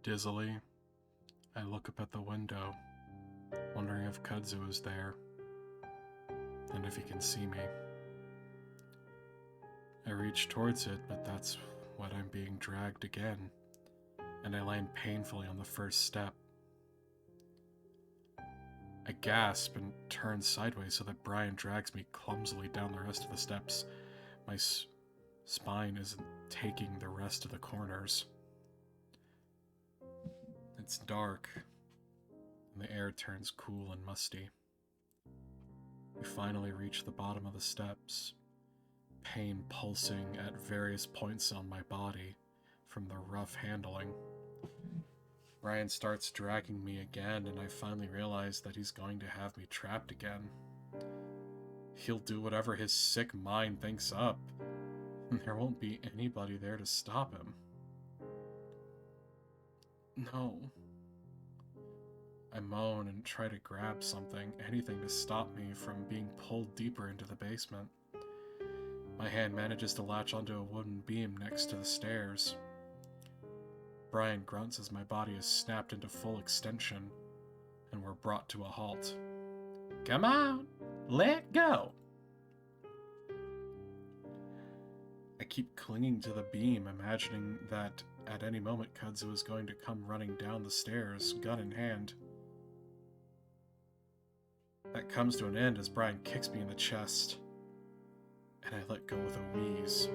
Dizzily, I look up at the window, wondering if Kudzu is there, and if he can see me. I reach towards it, but that's when I'm being dragged again, and I land painfully on the first step. I gasp and turn sideways so that Brian drags me clumsily down the rest of the steps. My spine isn't taking the rest of the corners. It's dark, and the air turns cool and musty. We finally reach the bottom of the steps, pain pulsing at various points on my body from the rough handling. Brian starts dragging me again, and I finally realize that he's going to have me trapped again. He'll do whatever his sick mind thinks up, and there won't be anybody there to stop him. No. I moan and try to grab something, anything to stop me from being pulled deeper into the basement. My hand manages to latch onto a wooden beam next to the stairs. Brian grunts as my body is snapped into full extension, and we're brought to a halt. Come on, let go! I keep clinging to the beam, imagining that at any moment Kudzu is going to come running down the stairs, gun in hand. That comes to an end as Brian kicks me in the chest, and I let go with a wheeze.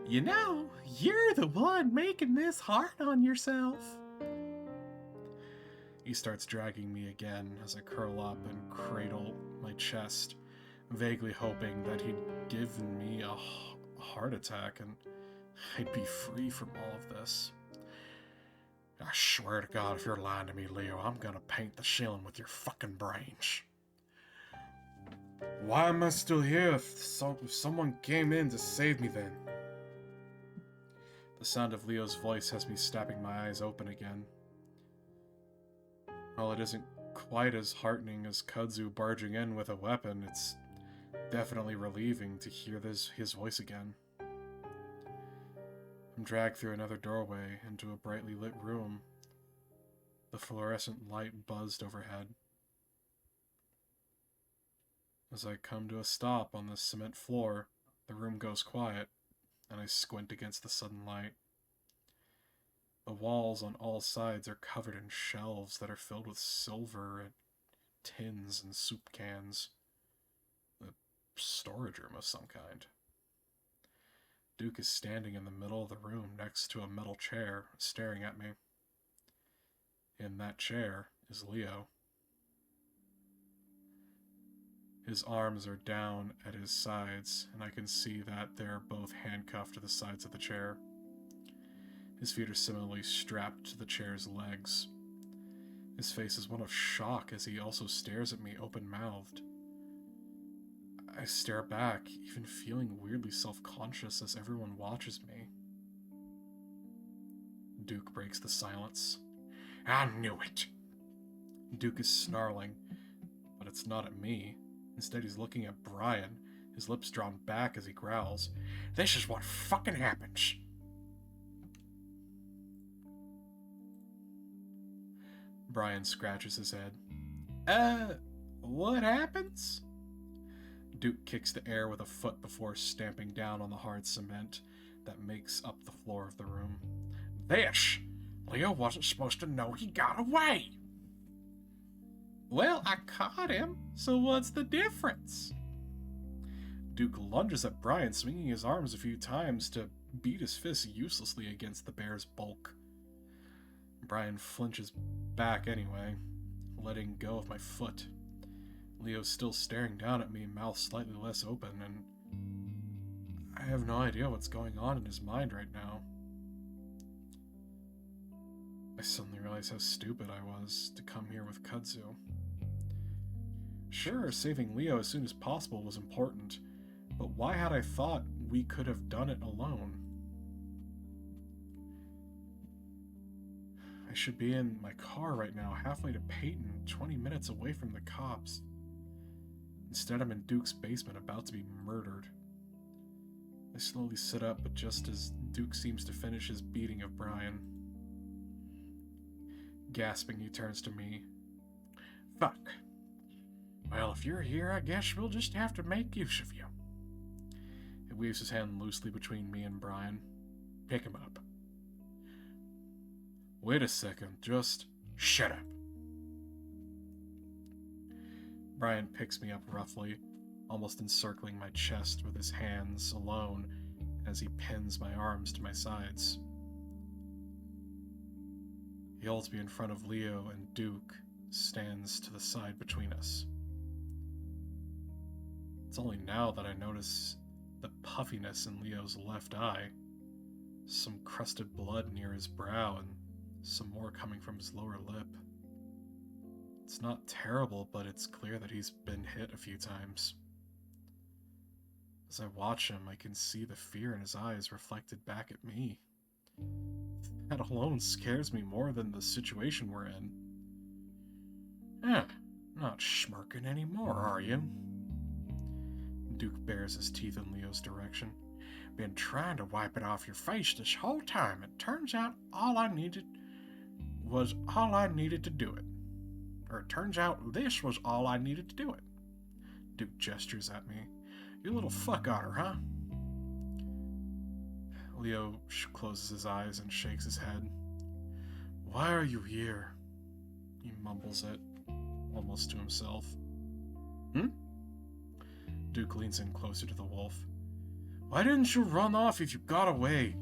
You know, you're the one making this hard on yourself. He starts dragging me again as I curl up and cradle my chest, vaguely hoping that he'd given me a heart attack and I'd be free from all of this. I swear to God, if you're lying to me, Leo, I'm gonna paint the ceiling with your fucking brains. Why am I still here if someone came in to save me then? The sound of Leo's voice has me snapping my eyes open again. While it isn't quite as heartening as Kudzu barging in with a weapon, it's definitely relieving to hear his voice again. I'm dragged through another doorway into a brightly lit room. The fluorescent light buzzed overhead. As I come to a stop on the cement floor, the room goes quiet, and I squint against the sudden light. The walls on all sides are covered in shelves that are filled with silver and tins and soup cans. A storage room of some kind. Duke is standing in the middle of the room next to a metal chair, staring at me. In that chair is Leo. His arms are down at his sides, and I can see that they're both handcuffed to the sides of the chair. His feet are similarly strapped to the chair's legs. His face is one of shock as he also stares at me open-mouthed. I stare back, even feeling weirdly self-conscious as everyone watches me. Duke breaks the silence. I knew it! Duke is snarling, but it's not at me. Instead, he's looking at Brian, his lips drawn back as he growls, "This is what fucking happens!" Brian scratches his head. What happens? Duke kicks the air with a foot before stamping down on the hard cement that makes up the floor of the room. This! Leo wasn't supposed to know he got away! Well, I caught him, so what's the difference? Duke lunges at Brian, swinging his arms a few times to beat his fists uselessly against the bear's bulk. Brian flinches back anyway, letting go of my foot. Leo's still staring down at me, mouth slightly less open, and I have no idea what's going on in his mind right now. I suddenly realize how stupid I was to come here with Kudzu. Sure, saving Leo as soon as possible was important, but why had I thought we could have done it alone? I should be in my car right now, halfway to Peyton, 20 minutes away from the cops. Instead, I'm in Duke's basement, about to be murdered. I slowly sit up, but just as Duke seems to finish his beating of Brian. Gasping, he turns to me. Fuck. Well, if you're here, I guess we'll just have to make use of you. He weaves his hand loosely between me and Brian. Pick him up. Wait a second, just shut up. Brian picks me up roughly, almost encircling my chest with his hands alone as he pins my arms to my sides. He holds me in front of Leo, and Duke stands to the side between us. It's only now that I notice the puffiness in Leo's left eye, some crusted blood near his brow, and some more coming from his lower lip. It's not terrible, but it's clear that he's been hit a few times. As I watch him, I can see the fear in his eyes reflected back at me. That alone scares me more than the situation we're in. Not smirking anymore, are you? Duke bares his teeth in Leo's direction. Been trying to wipe it off your face this whole time. It turns out all I needed to do it. Or it turns out this was all I needed to do it. Duke gestures at me. You little fuck otter, huh? Leo closes his eyes and shakes his head. Why are you here? He mumbles it, almost to himself. Duke leans in closer to the wolf. Why didn't you run off if you got away?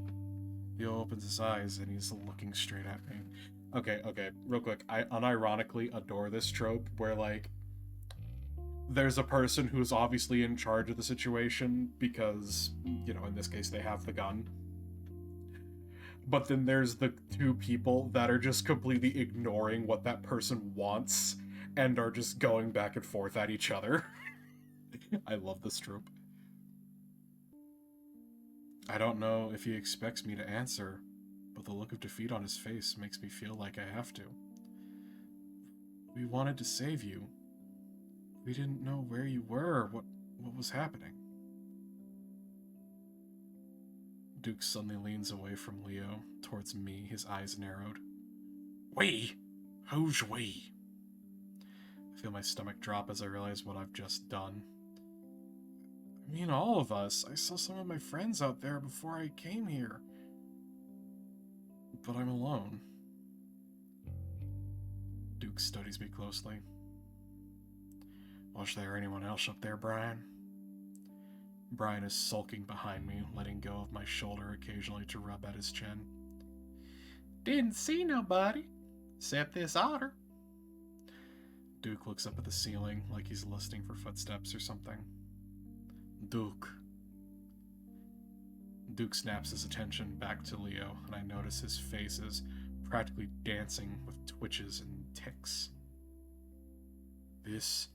Leo opens his eyes and he's looking straight at me. Okay, real quick. I unironically adore this trope where, like, there's a person who's obviously in charge of the situation because, you know, in this case they have the gun. But then there's the two people that are just completely ignoring what that person wants and are just going back and forth at each other. I love this trope. I don't know if he expects me to answer, but the look of defeat on his face makes me feel like I have to. We wanted to save you. We didn't know where you were, what was happening. Duke suddenly leans away from Leo, towards me, his eyes narrowed. We? Who's we? I feel my stomach drop as I realize what I've just done. I mean, all of us. I saw some of my friends out there before I came here. But I'm alone. Duke studies me closely. Was there anyone else up there, Brian? Brian is sulking behind me, letting go of my shoulder occasionally to rub at his chin. Didn't see nobody, except this otter. Duke looks up at the ceiling like he's listening for footsteps or something. Duke. Duke snaps his attention back to Leo, and I notice his face is practically dancing with twitches and tics. This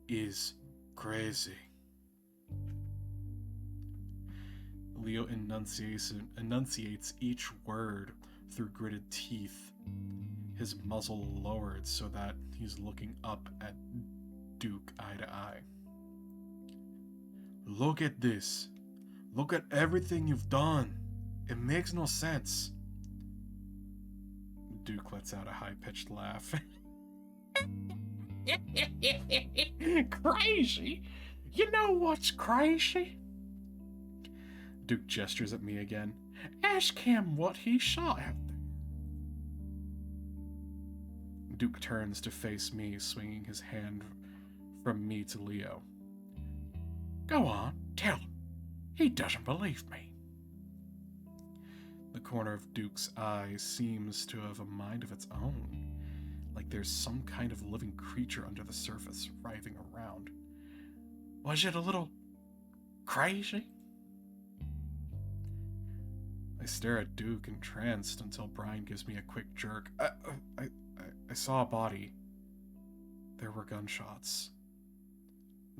is crazy. Leo enunciates each word through gritted teeth, his muzzle lowered so that he's looking up at Duke eye to eye. Look at this. Look at everything you've done. It makes no sense. Duke lets out a high-pitched laugh. Crazy? You know what's crazy? Duke gestures at me again. Ask him what he saw out there. Duke turns to face me, swinging his hand from me to Leo. Go on, tell him. He doesn't believe me. The corner of Duke's eye seems to have a mind of its own, like there's some kind of living creature under the surface writhing around. Was it a little crazy? I stare at Duke entranced until Brian gives me a quick jerk. I saw a body. There were gunshots.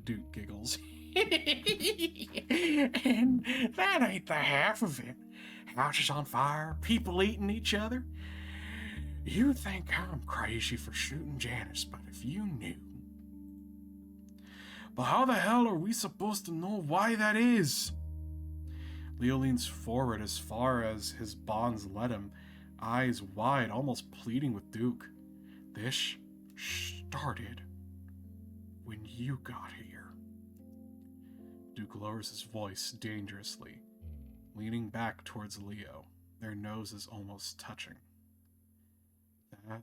Duke giggles. And that ain't the half of it. Houses on fire, people eating each other. You think I'm crazy for shooting Janice, but if you knew. But how the hell are we supposed to know why that is? Leo leans forward as far as his bonds let him, eyes wide, almost pleading with Duke. This started when you got here. Duke lowers his voice dangerously, leaning back towards Leo, their noses almost touching. That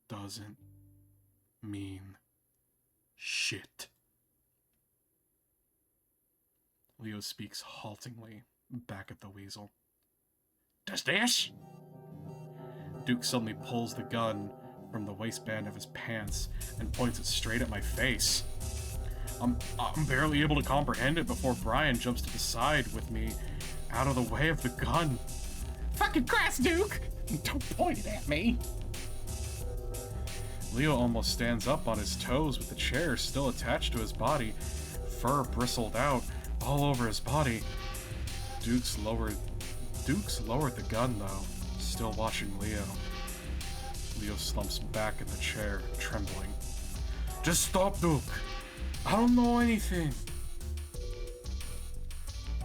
doesn't mean shit. Leo speaks haltingly, back at the weasel. Does this? Duke suddenly pulls the gun from the waistband of his pants and points it straight at my face. I'm barely able to comprehend it before Brian jumps to the side with me, out of the way of the gun. Fucking Christ, Duke! Don't point it at me! Leo almost stands up on his toes with the chair still attached to his body, fur bristled out all over his body. Duke's lowered the gun, though, still watching Leo. Leo slumps back in the chair, trembling. Just stop, Duke! I don't know anything!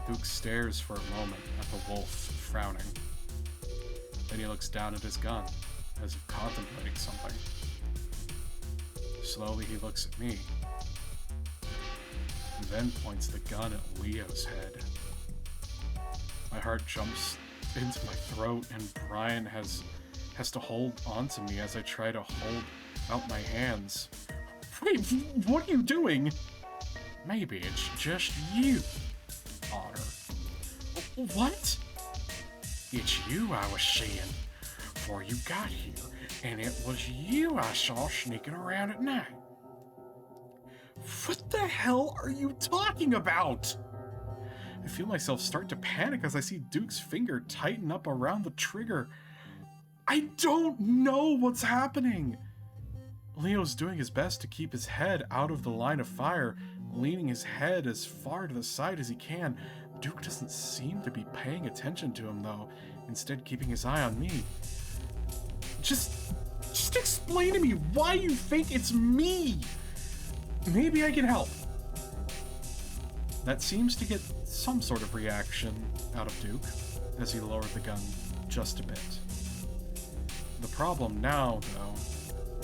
Duke stares for a moment at the wolf, frowning. Then he looks down at his gun, as if contemplating something. Slowly he looks at me, and then points the gun at Leo's head. My heart jumps into my throat, and Brian has to hold onto me as I try to hold out my hands. Wait, what are you doing? Maybe it's just you, Otter. What? It's you I was seeing before you got here, and it was you I saw sneaking around at night. What the hell are you talking about? I feel myself start to panic as I see Duke's finger tighten up around the trigger. I don't know what's happening. Leo's doing his best to keep his head out of the line of fire, leaning his head as far to the side as he can. Duke doesn't seem to be paying attention to him, though, instead keeping his eye on me. Just explain to me why you think it's me. Maybe I can help. That seems to get some sort of reaction out of Duke as he lowered the gun just a bit. The problem now, though,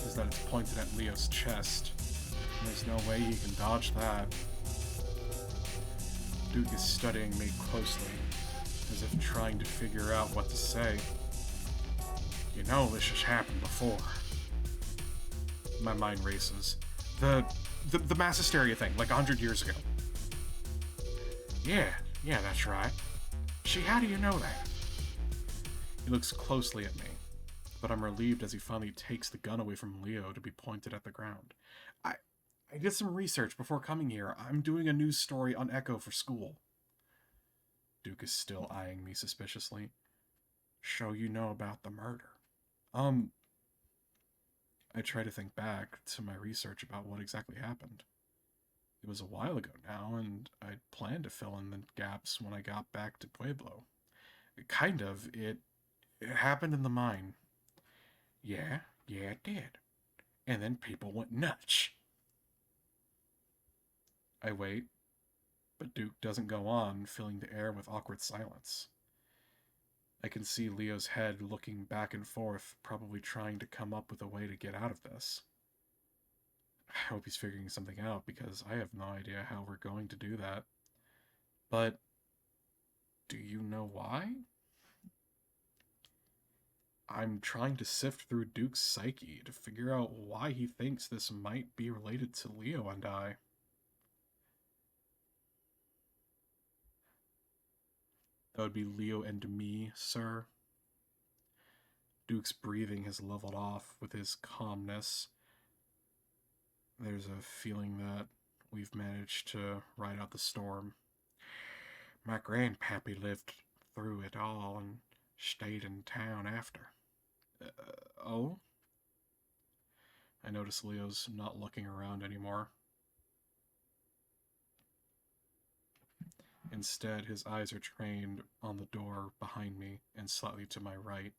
is that it's pointed at Leo's chest. And there's no way he can dodge that. Duke is studying me closely, as if trying to figure out what to say. You know this has happened before. My mind races. The mass hysteria thing, like 100 years ago. Yeah, that's right. Gee, how do you know that? He looks closely at me, but I'm relieved as he finally takes the gun away from Leo to be pointed at the ground. I did some research before coming here. I'm doing a news story on Echo for school. Duke is still eyeing me suspiciously. So you know about the murder. I try to think back to my research about what exactly happened. It was a while ago now, and I'd planned to fill in the gaps when I got back to Pueblo. Kind of. It happened in the mine. Yeah, it did. And then people went nuts. I wait, but Duke doesn't go on, filling the air with awkward silence. I can see Leo's head looking back and forth, probably trying to come up with a way to get out of this. I hope he's figuring something out, because I have no idea how we're going to do that. But do you know why? I'm trying to sift through Duke's psyche to figure out why he thinks this might be related to Leo and I. That would be Leo and me, sir. Duke's breathing has leveled off with his calmness. There's a feeling that we've managed to ride out the storm. My grandpappy lived through it all and stayed in town after. Oh? I notice Leo's not looking around anymore. Instead, his eyes are trained on the door behind me and slightly to my right.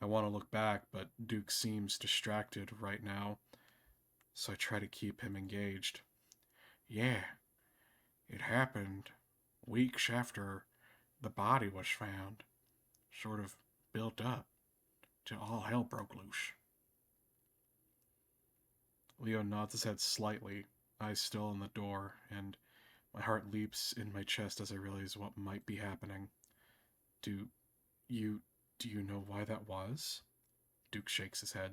I want to look back, but Duke seems distracted right now, so I try to keep him engaged. Yeah, it happened weeks after the body was found, sort of built up till all hell broke loose. Leo nods his head slightly, eyes still on the door, and my heart leaps in my chest as I realize what might be happening. Do you do you know why that was? Duke shakes his head.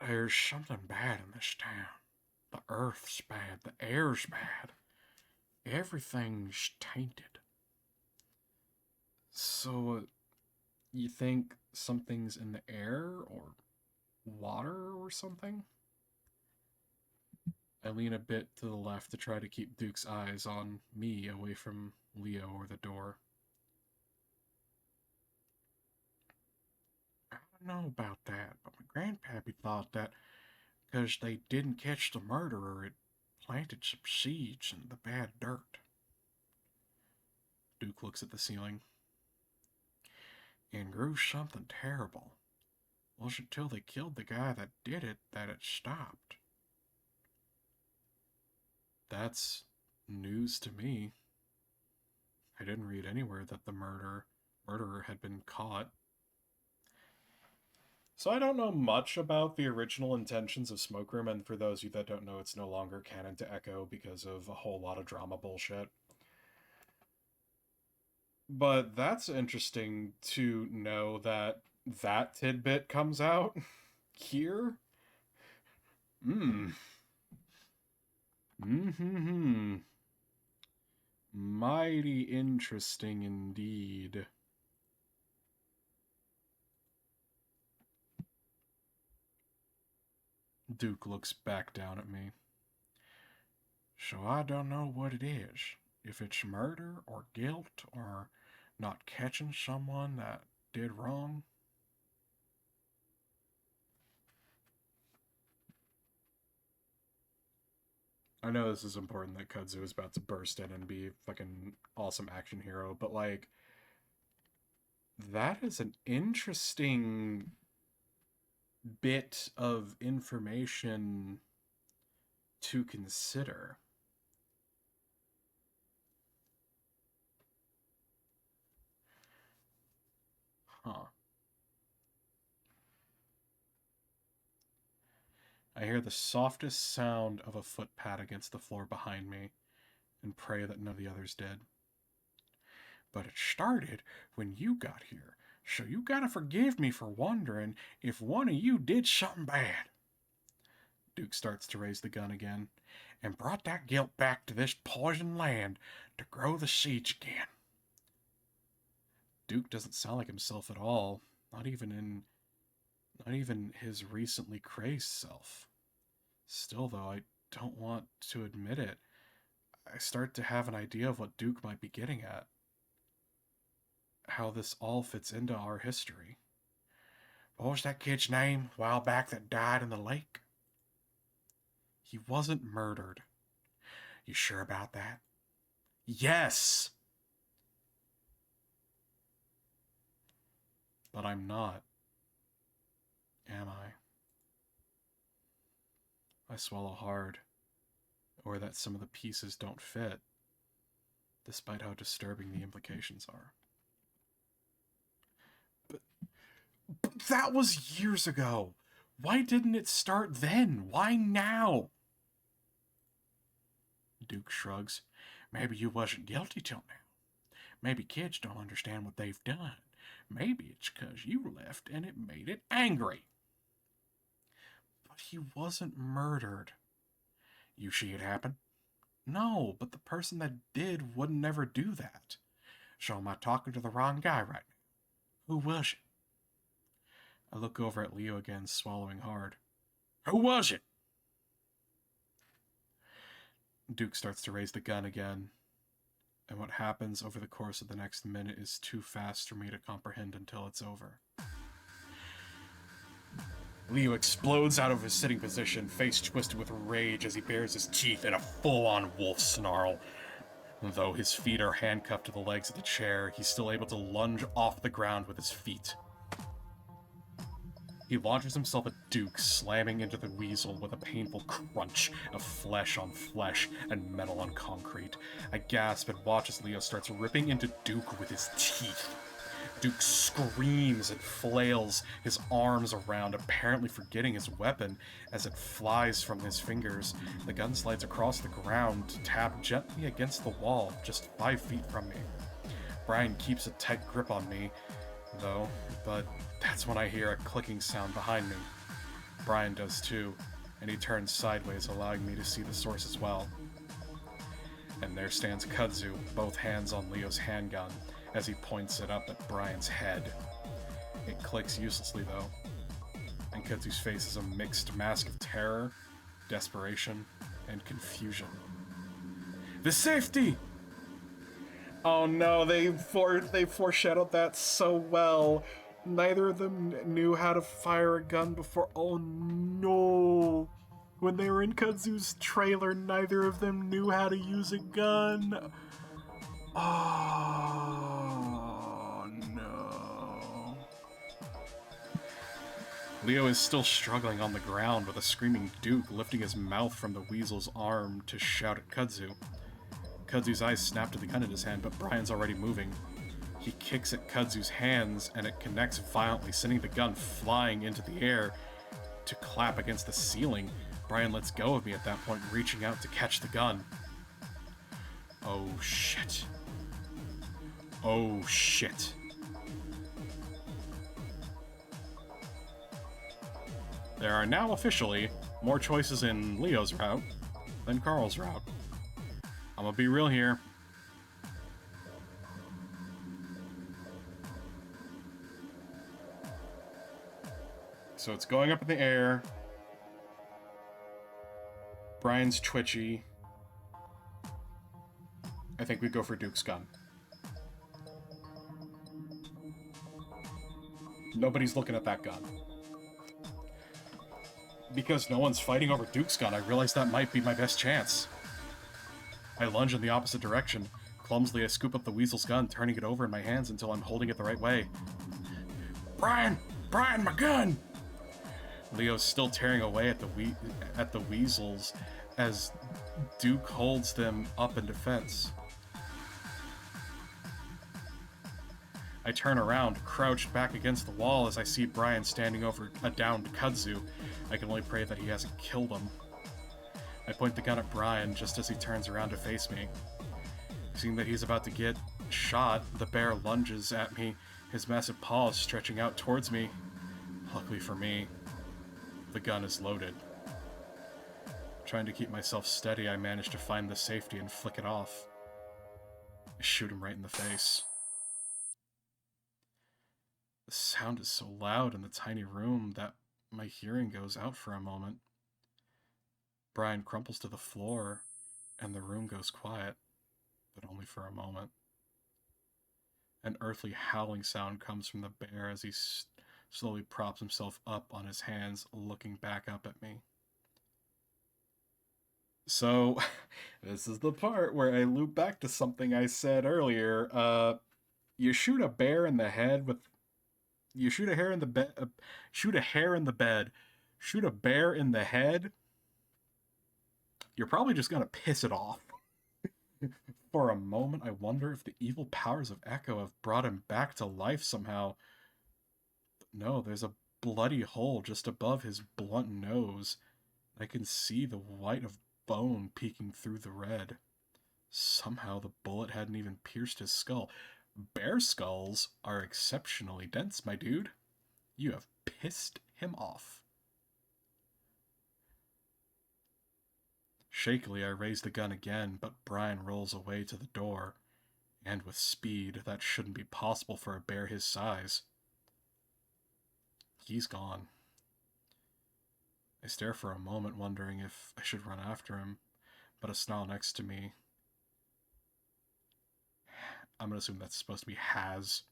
There's something bad in this town. The earth's bad, the air's bad. Everything's tainted. So, you think something's in the air or water or something? I lean a bit to the left to try to keep Duke's eyes on me away from Leo or the door. I don't know about that, but my grandpappy thought that because they didn't catch the murderer, it planted some seeds in the bad dirt. Duke looks at the ceiling. And grew something terrible. Wasn't till they killed the guy that did it that it stopped. That's news to me. I didn't read anywhere that the murderer had been caught. So I don't know much about the original intentions of Smoke Room, and for those of you that don't know, it's no longer canon to Echo because of a whole lot of drama bullshit. But that's interesting to know that that tidbit comes out here. Hmm. Hmm. Mighty interesting indeed. Duke looks back down at me. So I don't know what it is. If it's murder or guilt or not catching someone that did wrong. I know this is important that Kudzu is about to burst in and be a fucking awesome action hero, but like, that is an interesting bit of information to consider. Huh. I hear the softest sound of a footpad against the floor behind me and pray that none of the others did. But it started when you got here, so you gotta forgive me for wondering if one of you did something bad. Duke starts to raise the gun again and brought that guilt back to this poisoned land to grow the seeds again. Duke doesn't sound like himself at all, not even his recently crazed self. Still, though, I don't want to admit it. I start to have an idea of what Duke might be getting at. How this all fits into our history. What was that kid's name a while back that died in the lake? He wasn't murdered. You sure about that? Yes! But I'm not. Am I? I swallow hard, or that some of the pieces don't fit, despite how disturbing the implications are. But that was years ago. Why didn't it start then? Why now? Duke shrugs. Maybe you wasn't guilty till now. Maybe kids don't understand what they've done. Maybe it's 'cause you left and it made it angry. But he wasn't murdered. You see it happen? No, but the person that did would never do that. So am I talking to the wrong guy right now? Who was it? I look over at Leo again, swallowing hard. Who was it? Duke starts to raise the gun again, and what happens over the course of the next minute is too fast for me to comprehend until it's over. Leo explodes out of his sitting position, face twisted with rage as he bares his teeth in a full-on wolf snarl. Though his feet are handcuffed to the legs of the chair, he's still able to lunge off the ground with his feet. He launches himself at Duke, slamming into the weasel with a painful crunch of flesh on flesh and metal on concrete. I gasp and watch as Leo starts ripping into Duke with his teeth. Duke screams and flails his arms around, apparently forgetting his weapon as it flies from his fingers. The gun slides across the ground to tap gently against the wall, just 5 feet from me. Brian keeps a tight grip on me, though, but that's when I hear a clicking sound behind me. Brian does too, and he turns sideways, allowing me to see the source as well. And there stands Kudzu, both hands on Leo's handgun, as he points it up at Brian's head. It clicks uselessly, though, and Kudzu's face is a mixed mask of terror, desperation, and confusion. The safety! Oh no, they foreshadowed that so well. Neither of them knew how to fire a gun before. Oh no! When they were in Kudzu's trailer, neither of them knew how to use a gun. Oh no. Leo is still struggling on the ground with a screaming Duke lifting his mouth from the weasel's arm to shout at Kudzu. Kudzu's eyes snap to the gun in his hand, but Brian's already moving. He kicks at Kudzu's hands and it connects violently, sending the gun flying into the air to clap against the ceiling. Brian lets go of me at that point, reaching out to catch the gun. Oh shit. Oh shit. There are now officially more choices in Leo's route than Carl's route. I'm gonna be real here. So it's going up in the air. Brian's twitchy. I think we go for Duke's gun. Nobody's looking at that gun. Because no one's fighting over Duke's gun, I realize that might be my best chance. I lunge in the opposite direction. Clumsily, I scoop up the weasel's gun, turning it over in my hands until I'm holding it the right way. Brian! Brian, my gun! Leo's still tearing away at the weasels as Duke holds them up in defense. I turn around, crouched back against the wall as I see Brian standing over a downed Kudzu. I can only pray that he hasn't killed him. I point the gun at Brian just as he turns around to face me. Seeing that he's about to get shot, the bear lunges at me, his massive paws stretching out towards me. Luckily for me, the gun is loaded. Trying to keep myself steady, I manage to find the safety and flick it off. I shoot him right in the face. The sound is so loud in the tiny room that my hearing goes out for a moment. Brian crumples to the floor, and the room goes quiet, but only for a moment. An earthly howling sound comes from the bear as he slowly props himself up on his hands, looking back up at me. So, this is the part where I loop back to something I said earlier. You shoot a bear in the head with... You shoot a hair in the bed... shoot a hair in the bed. Shoot a bear in the head. You're probably just gonna piss it off. For a moment, I wonder if the evil powers of Echo have brought him back to life somehow. But no, there's a bloody hole just above his blunt nose. I can see the white of bone peeking through the red. Somehow the bullet hadn't even pierced his skull. Bear skulls are exceptionally dense, my dude. You have pissed him off. Shakily, I raise the gun again, but Brian rolls away to the door, and with speed that shouldn't be possible for a bear his size. He's gone. I stare for a moment, wondering if I should run after him, but a snarl next to me... I'm gonna assume that's supposed to be has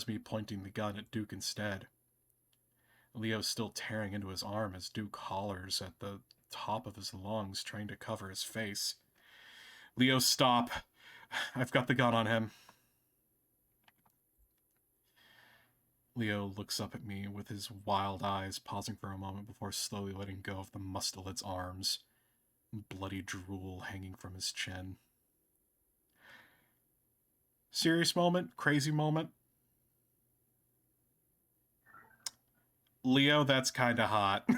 me pointing the gun at Duke instead. Leo's still tearing into his arm as Duke hollers at the top of his lungs, trying to cover his face. Leo, stop. I've got the gun on him. Leo looks up at me with his wild eyes, pausing for a moment before slowly letting go of the mustelid's arms, bloody drool hanging from his chin. Serious moment? Crazy moment? Leo, that's kinda hot.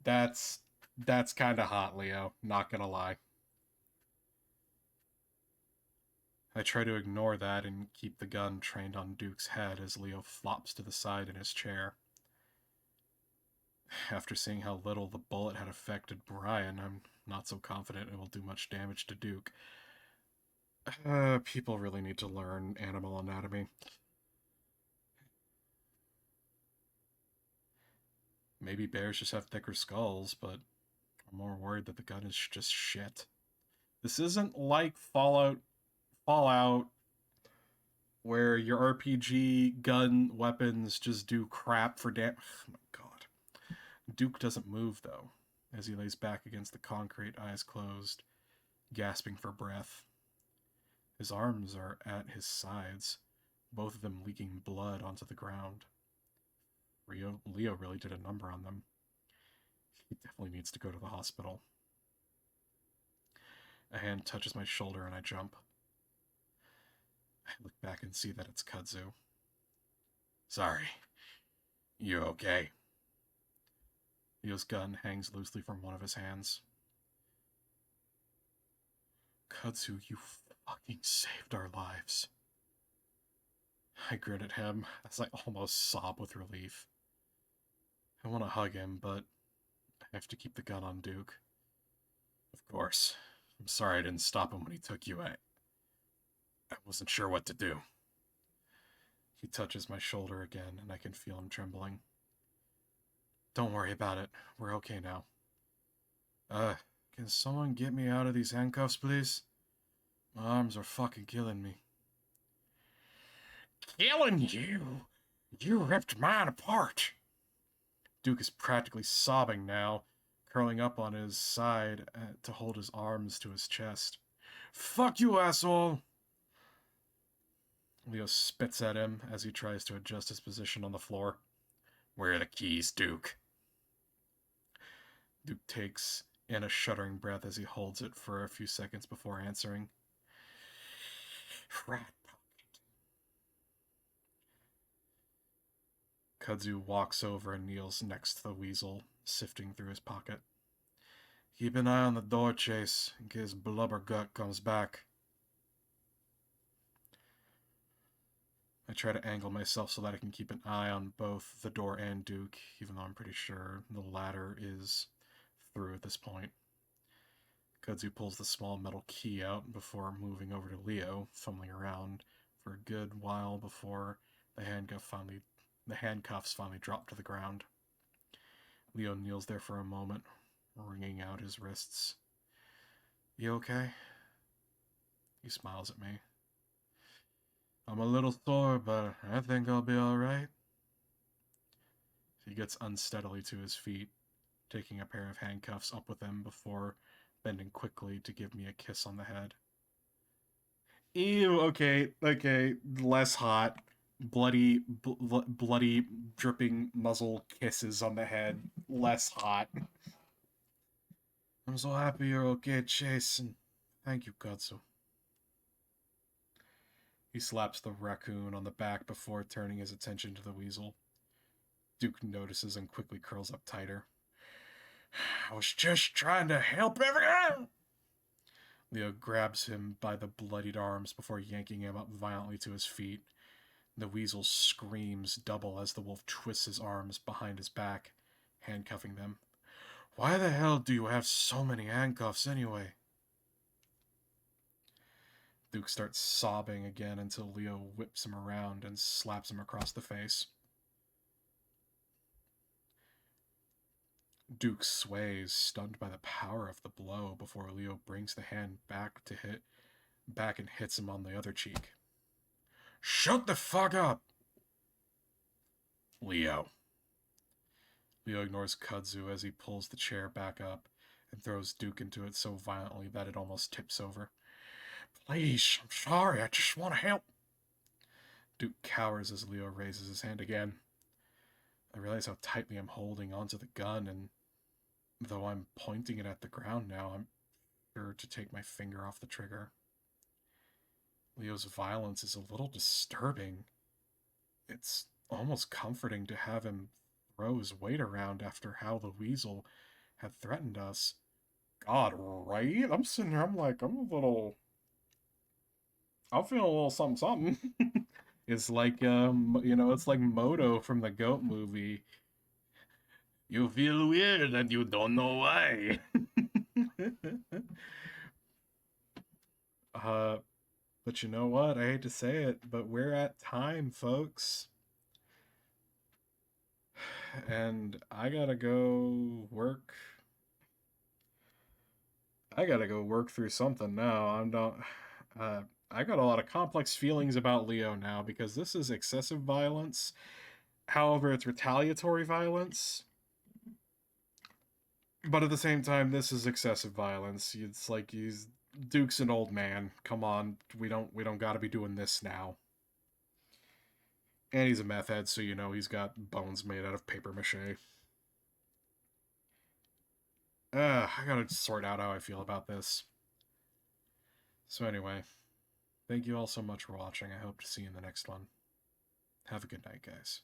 that's that's kinda hot, Leo. Not gonna lie. I try to ignore that and keep the gun trained on Duke's head as Leo flops to the side in his chair. After seeing how little the bullet had affected Brian, I'm not so confident it will do much damage to Duke. People really need to learn animal anatomy. Maybe bears just have thicker skulls, but I'm more worried that the gun is just shit. This isn't like Fallout, where your RPG gun weapons just do crap for damage. Oh my god. Duke doesn't move, though, as he lays back against the concrete, eyes closed, gasping for breath. His arms are at his sides, both of them leaking blood onto the ground. Leo really did a number on them. He definitely needs to go to the hospital. A hand touches my shoulder and I jump. I look back and see that it's Kudzu. Sorry. You okay? Leo's gun hangs loosely from one of his hands. Kudzu, you fucking saved our lives. I grin at him as I almost sob with relief. I want to hug him, but I have to keep the gun on Duke. Of course. I'm sorry I didn't stop him when he took you. I wasn't sure what to do. He touches my shoulder again, and I can feel him trembling. Don't worry about it. We're okay now. Can someone get me out of these handcuffs, please? My arms are fucking killing me. Killing you? You ripped mine apart. Duke is practically sobbing now, curling up on his side to hold his arms to his chest. Fuck you, asshole! Leo spits at him as he tries to adjust his position on the floor. Where are the keys, Duke? Duke takes in a shuddering breath as he holds it for a few seconds before answering. Rat pocket. Kudzu walks over and kneels next to the weasel, sifting through his pocket. Keep an eye on the door, Chase, in case Blubbergut comes back. I try to angle myself so that I can keep an eye on both the door and Duke, even though I'm pretty sure the latter is through at this point. Kudzu pulls the small metal key out before moving over to Leo, fumbling around for a good while before the handcuffs finally drop to the ground. Leo kneels there for a moment, wringing out his wrists. You okay? He smiles at me. I'm a little sore, but I think I'll be alright. He gets unsteadily to his feet, taking a pair of handcuffs up with him before bending quickly to give me a kiss on the head. Ew, okay, less hot. Bloody, bloody, dripping muzzle kisses on the head. Less hot. I'm so happy you're okay, Chase, and thank you, Kudzu. He slaps the raccoon on the back before turning his attention to the weasel. Duke notices and quickly curls up tighter. I was just trying to help everyone! Leo grabs him by the bloodied arms before yanking him up violently to his feet. The weasel screams double as the wolf twists his arms behind his back, handcuffing them. Why the hell do you have so many handcuffs anyway? Duke starts sobbing again until Leo whips him around and slaps him across the face. Duke sways, stunned by the power of the blow, before Leo brings the hand back and hits him on the other cheek. Shut the fuck up! Leo ignores Kudzu as he pulls the chair back up and throws Duke into it so violently that it almost tips over. Please, I'm sorry, I just want to help. Duke cowers as Leo raises his hand again. I realize how tightly I'm holding onto the gun, and though I'm pointing it at the ground now, I'm sure to take my finger off the trigger. Leo's violence is a little disturbing. It's almost comforting to have him throw his weight around after how the weasel had threatened us. God, right? I'm sitting here, I'm feeling a little something something. It's like, it's like Moto from the Goat movie. You feel weird and you don't know why. uh, but you know what? I hate to say it, but we're at time, folks. And I gotta go work. I gotta go work through something now. I'm not. I got a lot of complex feelings about Leo now because this is excessive violence. However, it's retaliatory violence. But at the same time, this is excessive violence. It's like Duke's an old man. Come on, we don't got to be doing this now. And he's a meth head, so he's got bones made out of paper mache. I gotta sort out how I feel about this. So anyway, thank you all so much for watching. I hope to see you in the next one. Have a good night, guys.